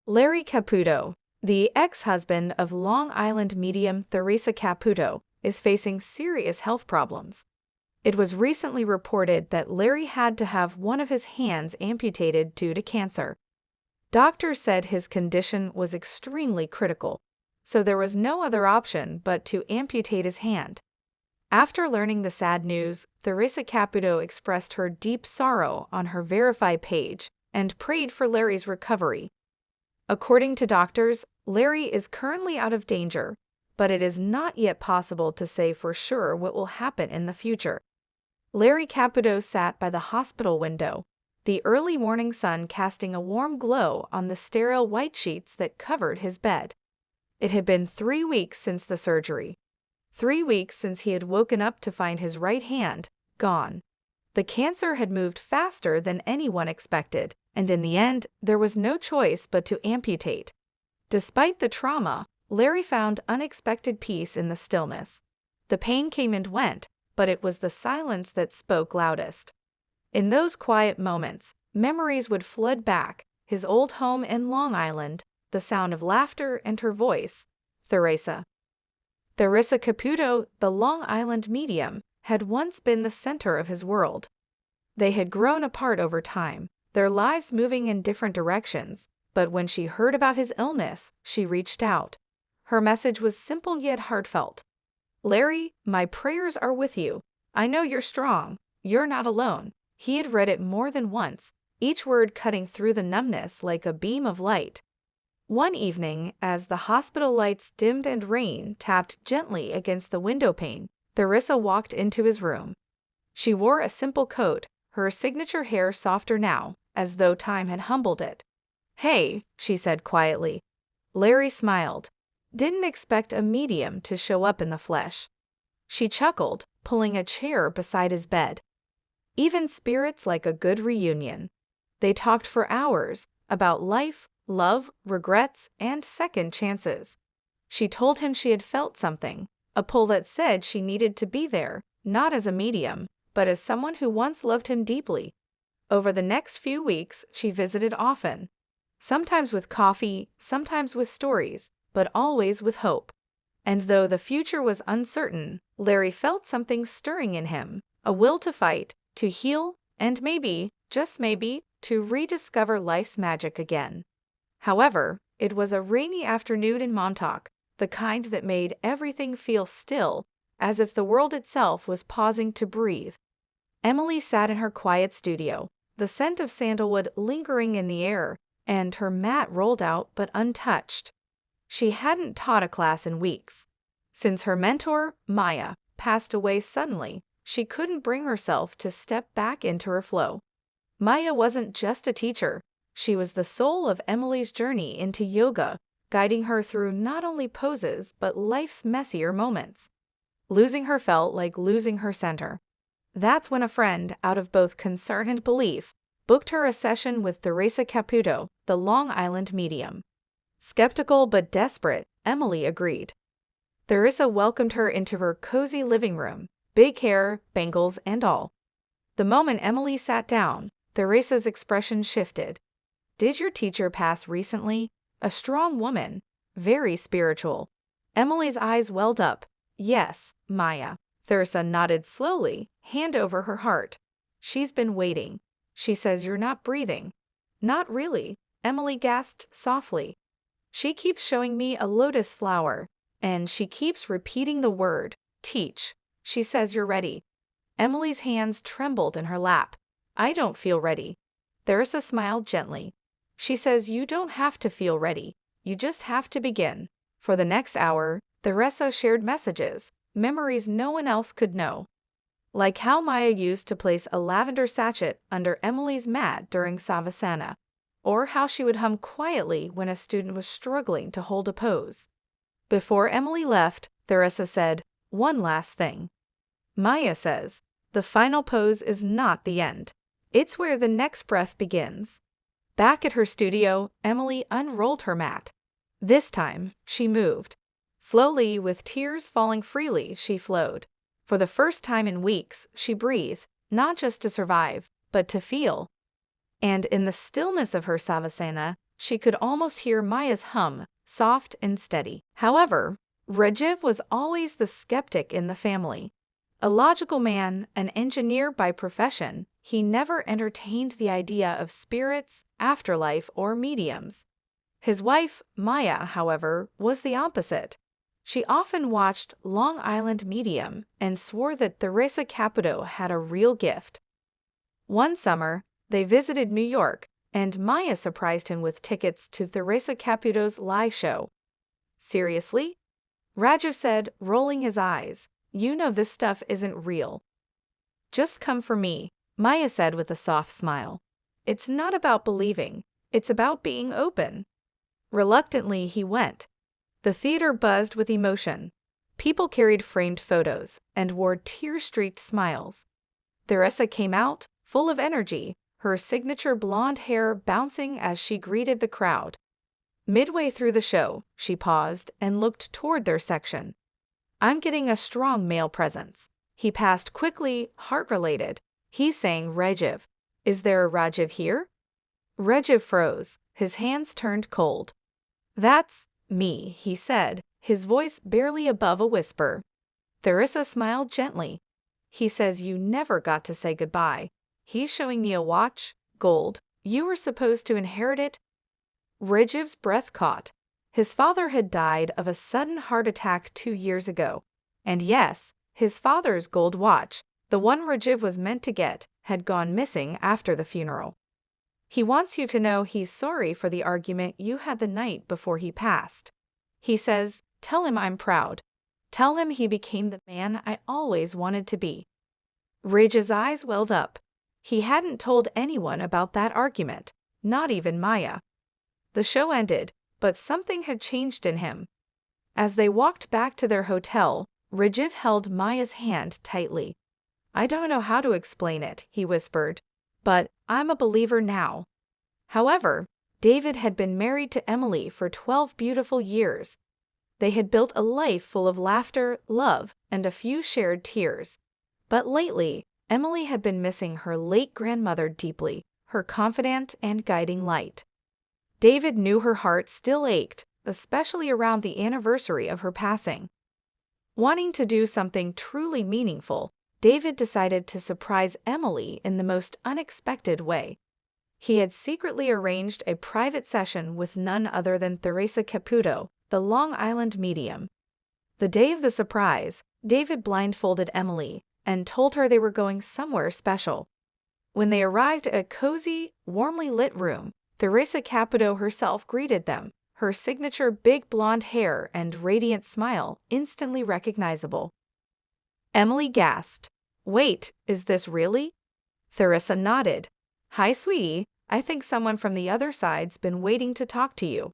Larry Caputo, the ex-husband of Long Island medium Theresa Caputo, is facing serious health problems. It was recently reported that Larry had to have one of his hands amputated due to cancer. Doctors said his condition was extremely critical, so there was no other option but to amputate his hand. After learning the sad news, Theresa Caputo expressed her deep sorrow on her verified page and prayed for Larry's recovery. According to doctors, Larry is currently out of danger, but it is not yet possible to say for sure what will happen in the future. Larry Caputo sat by the hospital window, the early morning sun casting a warm glow on the sterile white sheets that covered his bed. It had been 3 weeks since the surgery. 3 weeks since he had woken up to find his right hand gone. The cancer had moved faster than anyone expected, and in the end, there was no choice but to amputate. Despite the trauma, Larry found unexpected peace in the stillness. The pain came and went, but it was the silence that spoke loudest. In those quiet moments, memories would flood back: his old home in Long Island, the sound of laughter and her voice, Theresa. Theresa Caputo, the Long Island medium, had once been the center of his world. They had grown apart over time, their lives moving in different directions, but when she heard about his illness, she reached out. Her message was simple yet heartfelt. "Larry, my prayers are with you. I know you're strong. You're not alone." He had read it more than once, each word cutting through the numbness like a beam of light. One evening, as the hospital lights dimmed and rain tapped gently against the window pane, Theresa walked into his room. She wore a simple coat, her signature hair softer now, as though time had humbled it. "Hey," she said quietly. Larry smiled. Didn't expect a medium to show up in the flesh. She chuckled, pulling a chair beside his bed. Even spirits like a good reunion. They talked for hours about life, love, regrets, and second chances. She told him she had felt something, a pull that said she needed to be there, not as a medium, but as someone who once loved him deeply. Over the next few weeks, she visited often. Sometimes with coffee, sometimes with stories, but always with hope. And though the future was uncertain, Larry felt something stirring in him, a will to fight, to heal, and maybe, just maybe, to rediscover life's magic again. However, it was a rainy afternoon in Montauk, the kind that made everything feel still, as if the world itself was pausing to breathe. Emily sat in her quiet studio, the scent of sandalwood lingering in the air, and her mat rolled out but untouched. She hadn't taught a class in weeks. Since her mentor, Maya, passed away suddenly, she couldn't bring herself to step back into her flow. Maya wasn't just a teacher. She was the soul of Emily's journey into yoga, guiding her through not only poses but life's messier moments. Losing her felt like losing her center. That's when a friend, out of both concern and belief, booked her a session with Theresa Caputo, the Long Island medium. Skeptical but desperate, Emily agreed. Theresa welcomed her into her cozy living room, big hair, bangles, and all. The moment Emily sat down, Theresa's expression shifted. "Did your teacher pass recently? A strong woman, very spiritual." Emily's eyes welled up. "Yes, Maya." Theresa nodded slowly, hand over her heart. "She's been waiting. She says you're not breathing." "Not really," Emily gasped softly. "She keeps showing me a lotus flower, and she keeps repeating the word, teach. She says you're ready." Emily's hands trembled in her lap. "I don't feel ready." Theresa smiled gently. "She says you don't have to feel ready. You just have to begin." For the next hour, Theresa shared messages, memories no one else could know. Like how Maya used to place a lavender sachet under Emily's mat during Savasana, or how she would hum quietly when a student was struggling to hold a pose. Before Emily left, Theresa said, "One last thing. Maya says, the final pose is not the end. It's where the next breath begins." Back at her studio, Emily unrolled her mat. This time, she moved. Slowly, with tears falling freely, she flowed. For the first time in weeks, she breathed, not just to survive, but to feel. And in the stillness of her Savasana, She could almost hear Maya's hum, soft and steady. However, Rajiv was always the skeptic in the family. A logical man, an engineer by profession, he never entertained the idea of spirits, afterlife, or mediums. His wife, Maya, however, was the opposite. She often watched Long Island Medium and swore that Theresa Caputo had a real gift. One summer, they visited New York, and Maya surprised him with tickets to Theresa Caputo's live show. Seriously? Rajiv said, rolling his eyes. You know this stuff isn't real. Just come for me, Maya said with a soft smile. It's not about believing, it's about being open. Reluctantly, he went. The theater buzzed with emotion. People carried framed photos and wore tear-streaked smiles. Theresa came out, full of energy, her signature blonde hair bouncing as she greeted the crowd. Midway through the show, she paused and looked toward their section. I'm getting a strong male presence. He passed quickly, heart-related. He's saying Rajiv. Is there a Rajiv here? Rajiv froze, his hands turned cold. That's me, he said, his voice barely above a whisper. Theresa smiled gently. He says you never got to say goodbye. He's showing me a watch, gold. You were supposed to inherit it. Rajiv's breath caught. His father had died of a sudden heart attack 2 years ago. And yes, his father's gold watch, the one Rajiv was meant to get, had gone missing after the funeral. He wants you to know he's sorry for the argument you had the night before he passed. He says, tell him I'm proud. Tell him he became the man I always wanted to be. Rajiv's eyes welled up. He hadn't told anyone about that argument, not even Maya. The show ended, but something had changed in him. As they walked back to their hotel, Rajiv held Maya's hand tightly. I don't know how to explain it, he whispered, but I'm a believer now. However, David had been married to Emily for 12 beautiful years. They had built a life full of laughter, love, and a few shared tears. But lately, Emily had been missing her late grandmother deeply, her confidant and guiding light. David knew her heart still ached, especially around the anniversary of her passing. Wanting to do something truly meaningful, David decided to surprise Emily in the most unexpected way. He had secretly arranged a private session with none other than Theresa Caputo, the Long Island medium. The day of the surprise, David blindfolded Emily and told her they were going somewhere special. When they arrived at a cozy, warmly lit room, Theresa Caputo herself greeted them, her signature big blonde hair and radiant smile instantly recognizable. Emily gasped. Wait, is this really? Theresa nodded. Hi, sweetie. I think someone from the other side's been waiting to talk to you.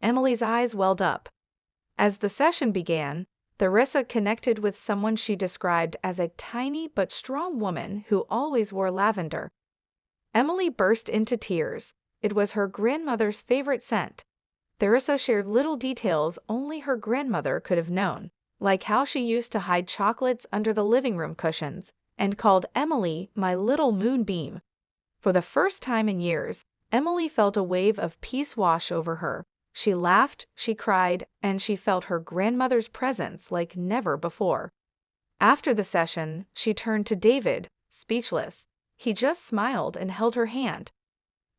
Emily's eyes welled up. As the session began, Theresa connected with someone she described as a tiny but strong woman who always wore lavender. Emily burst into tears. It was her grandmother's favorite scent. Theresa shared little details only her grandmother could have known, like how she used to hide chocolates under the living room cushions, and called Emily my little moonbeam. For the first time in years, Emily felt a wave of peace wash over her. She laughed, she cried, and she felt her grandmother's presence like never before. After the session, she turned to David, speechless. He just smiled and held her hand.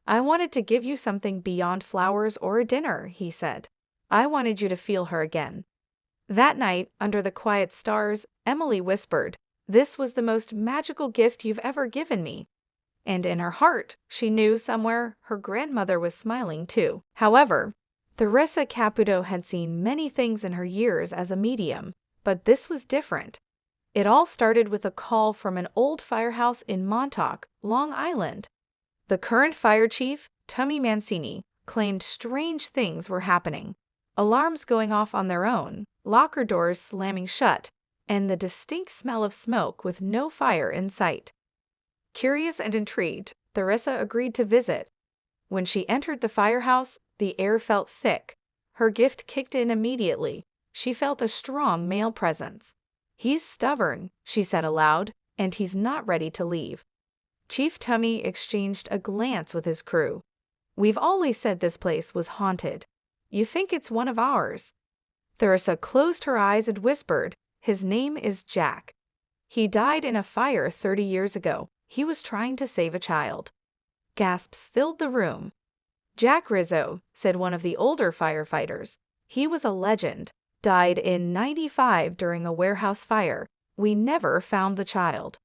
I wanted to give you something beyond flowers or a dinner, he said. I wanted you to feel her again. That night, under the quiet stars, Emily whispered, This was the most magical gift you've ever given me. And in her heart, she knew somewhere her grandmother was smiling too. However, Theresa Caputo had seen many things in her years as a medium, but this was different. It all started with a call from an old firehouse in Montauk, Long Island. The current fire chief, Tommy Mancini, claimed strange things were happening. Alarms going off on their own, locker doors slamming shut, and the distinct smell of smoke with no fire in sight. Curious and intrigued, Theresa agreed to visit. When she entered the firehouse, the air felt thick. Her gift kicked in immediately. She felt a strong male presence. He's stubborn, she said aloud, and he's not ready to leave. Chief Tummy exchanged a glance with his crew. We've always said this place was haunted. You think it's one of ours?" Theresa closed her eyes and whispered, "His name is Jack. He died in a fire 30 years ago. He was trying to save a child." Gasps filled the room. "Jack Rizzo," said one of the older firefighters. "He was a legend. Died in '95 during a warehouse fire. We never found the child."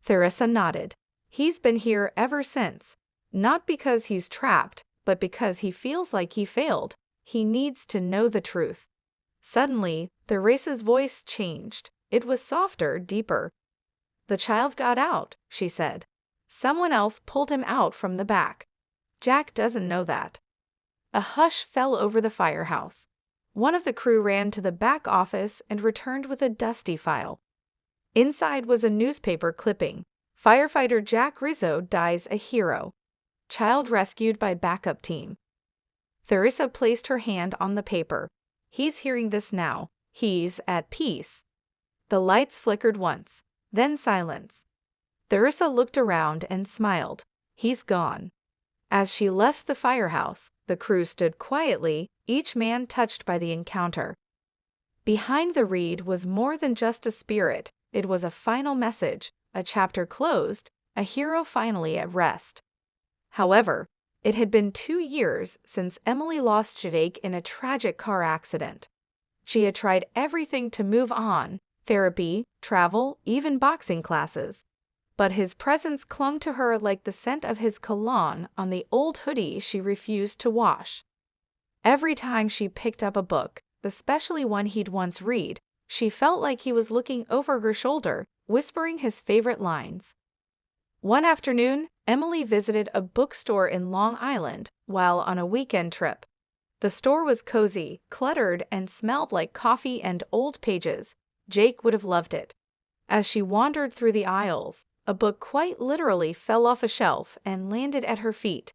Theresa nodded. "He's been here ever since. Not because he's trapped, but because he feels like he failed. He needs to know the truth." Suddenly, Theresa's voice changed. It was softer, deeper. "The child got out," she said. "Someone else pulled him out from the back. Jack doesn't know that." A hush fell over the firehouse. One of the crew ran to the back office and returned with a dusty file. Inside was a newspaper clipping. "Firefighter Jack Rizzo dies a hero. Child rescued by backup team." Theresa placed her hand on the paper. "He's hearing this now. He's at peace." The lights flickered once, then silence. Theresa looked around and smiled. "He's gone." As she left the firehouse, the crew stood quietly, each man touched by the encounter. Behind the reed was more than just a spirit. It was a final message, a chapter closed, a hero finally at rest. However, it had been 2 years since Emily lost Jake in a tragic car accident. She had tried everything to move on: therapy, travel, even boxing classes. But his presence clung to her like the scent of his cologne on the old hoodie she refused to wash. Every time she picked up a book, especially one he'd once read, she felt like he was looking over her shoulder, whispering his favorite lines. One afternoon, Emily visited a bookstore in Long Island while on a weekend trip. The store was cozy, cluttered, and smelled like coffee and old pages. Jake would have loved it. As she wandered through the aisles, a book quite literally fell off a shelf and landed at her feet.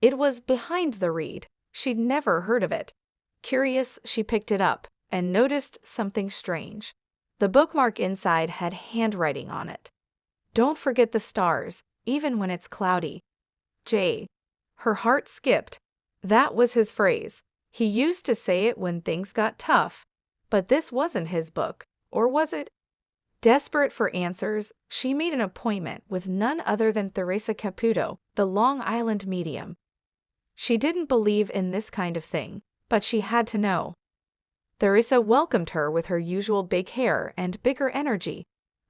It was Behind the Reed. She'd never heard of it. Curious, she picked it up and noticed something strange. The bookmark inside had handwriting on it. "Don't forget the stars, even when it's cloudy. J." Her heart skipped. That was his phrase. He used to say it when things got tough. But this wasn't his book, or was it? Desperate for answers, she made an appointment with none other than Theresa Caputo, the Long Island medium. She didn't believe in this kind of thing, but she had to know. Theresa welcomed her with her usual big hair and bigger energy.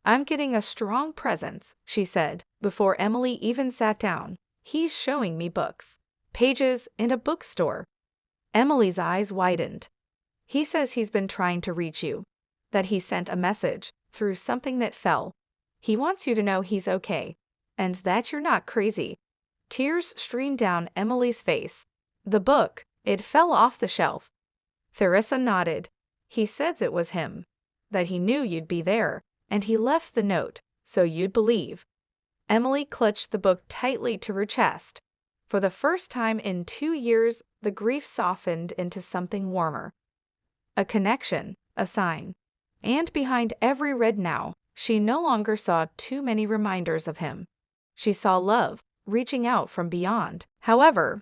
"I'm getting a strong presence," she said, before Emily even sat down. "He's showing me books. Pages in a bookstore." Emily's eyes widened. "He says he's been trying to reach you. That he sent a message through something that fell. He wants you to know he's okay, and that you're not crazy." Tears streamed down Emily's face. "The book, it fell off the shelf." Theresa nodded. "He says it was him. That he knew you'd be there, and he left the note, so you'd believe." Emily clutched the book tightly to her chest. For the first time in 2 years, the grief softened into something warmer. A connection, a sign. And behind every read now, she no longer saw too many reminders of him. She saw love, reaching out from beyond. However,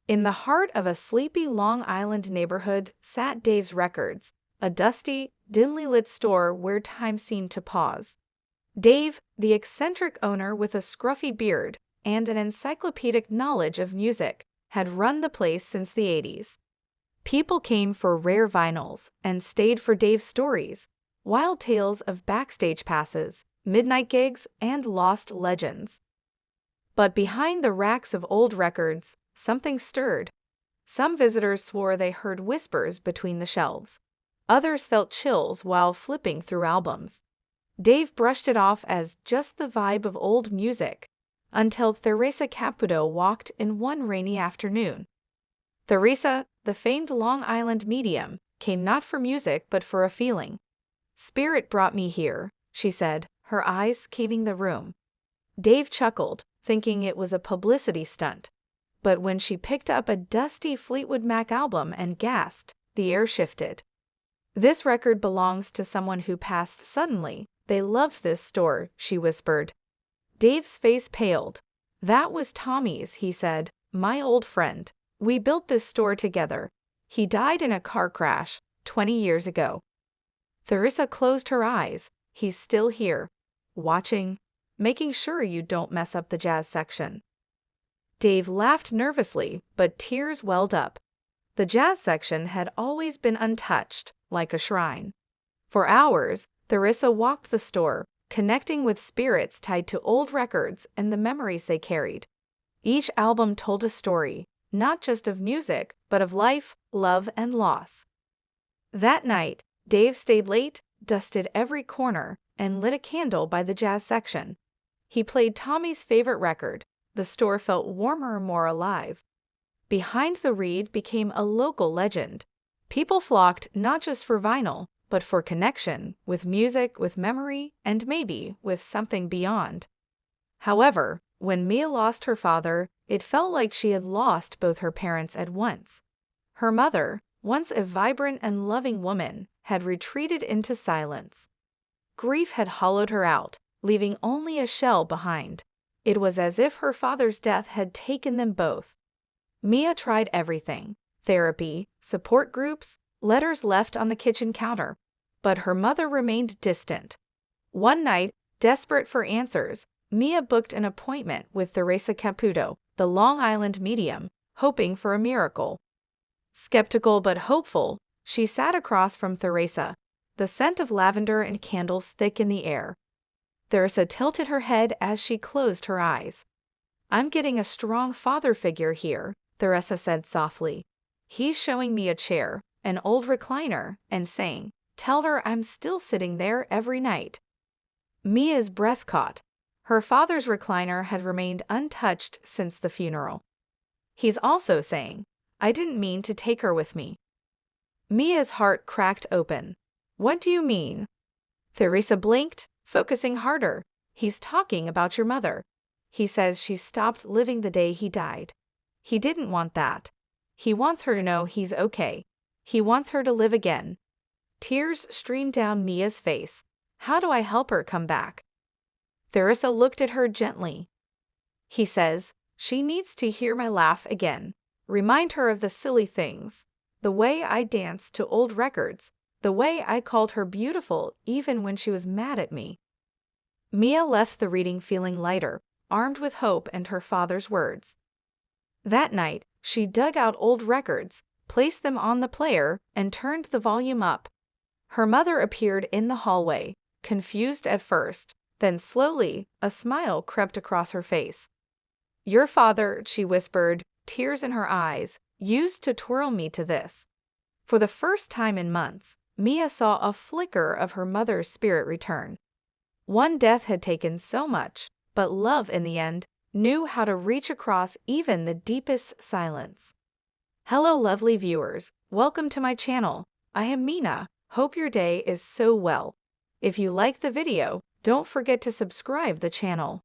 in the heart of a sleepy Long Island neighborhood sat Dave's Records, a dusty, dimly lit store where time seemed to pause. Dave, the eccentric owner with a scruffy beard and an encyclopedic knowledge of music, had run the place since the 80s. People came for rare vinyls and stayed for Dave's stories, wild tales of backstage passes, midnight gigs, and lost legends. But behind the racks of old records, something stirred. Some visitors swore they heard whispers between the shelves. Others felt chills while flipping through albums. Dave brushed it off as just the vibe of old music, until Theresa Caputo walked in one rainy afternoon. Theresa, the famed Long Island medium, came not for music but for a feeling. "Spirit brought me here," she said, her eyes caving the room. Dave chuckled, thinking it was a publicity stunt. But when she picked up a dusty Fleetwood Mac album and gasped, the air shifted. "This record belongs to someone who passed suddenly. They loved this store," she whispered. Dave's face paled. "That was Tommy's," he said. my old friend. We built this store together. He died in a car crash 20 years ago. Theresa closed her eyes. He's still here, watching, making sure you don't mess up the jazz section. Dave laughed nervously, but tears welled up. The jazz section had always been untouched, like a shrine. For hours, Theresa walked the store, connecting with spirits tied to old records and the memories they carried. Each album told a story, not just of music, but of life, love, and loss. That night, Dave stayed late, dusted every corner, and lit a candle by the jazz section. He played Tommy's favorite record. The store felt warmer and more alive. Behind the Reed became a local legend. People flocked not just for vinyl, but for connection, with music, with memory, and maybe with something beyond. However, when Mia lost her father, it felt like she had lost both her parents at once. Her mother, once a vibrant and loving woman, had retreated into silence. Grief had hollowed her out, leaving only a shell behind. It was as if her father's death had taken them both. Mia tried everything: therapy, support groups, letters left on the kitchen counter. But her mother remained distant. One night, desperate for answers, Mia booked an appointment with Theresa Caputo, the Long Island medium, hoping for a miracle. Skeptical but hopeful, she sat across from Theresa, the scent of lavender and candles thick in the air. Theresa tilted her head as she closed her eyes. "I'm getting a strong father figure here," Theresa said softly. "He's showing me a chair, an old recliner, and saying, 'Tell her I'm still sitting there every night.'" Mia's breath caught. Her father's recliner had remained untouched since the funeral. "He's also saying, 'I didn't mean to take her with me.'" Mia's heart cracked open. "What do you mean?" Theresa blinked, focusing harder. "He's talking about your mother. He says she stopped living the day he died. He didn't want that. He wants her to know he's okay. He wants her to live again." Tears streamed down Mia's face. "How do I help her come back?" Theresa looked at her gently. "He says, she needs to hear my laugh again. Remind her of the silly things. The way I danced to old records. The way I called her beautiful even when she was mad at me." Mia left the reading feeling lighter, armed with hope and her father's words. That night, she dug out old records, placed them on the player, and turned the volume up. Her mother appeared in the hallway, confused at first, then slowly, a smile crept across her face. "Your father," she whispered, tears in her eyes, "used to twirl me to this." For the first time in months, Mia saw a flicker of her mother's spirit return. One death had taken so much, but love, in the end, knew how to reach across even the deepest silence. Hello, lovely viewers. Welcome to my channel. I am Mina. Hope your day is so well. If you like the video, don't forget to subscribe the channel.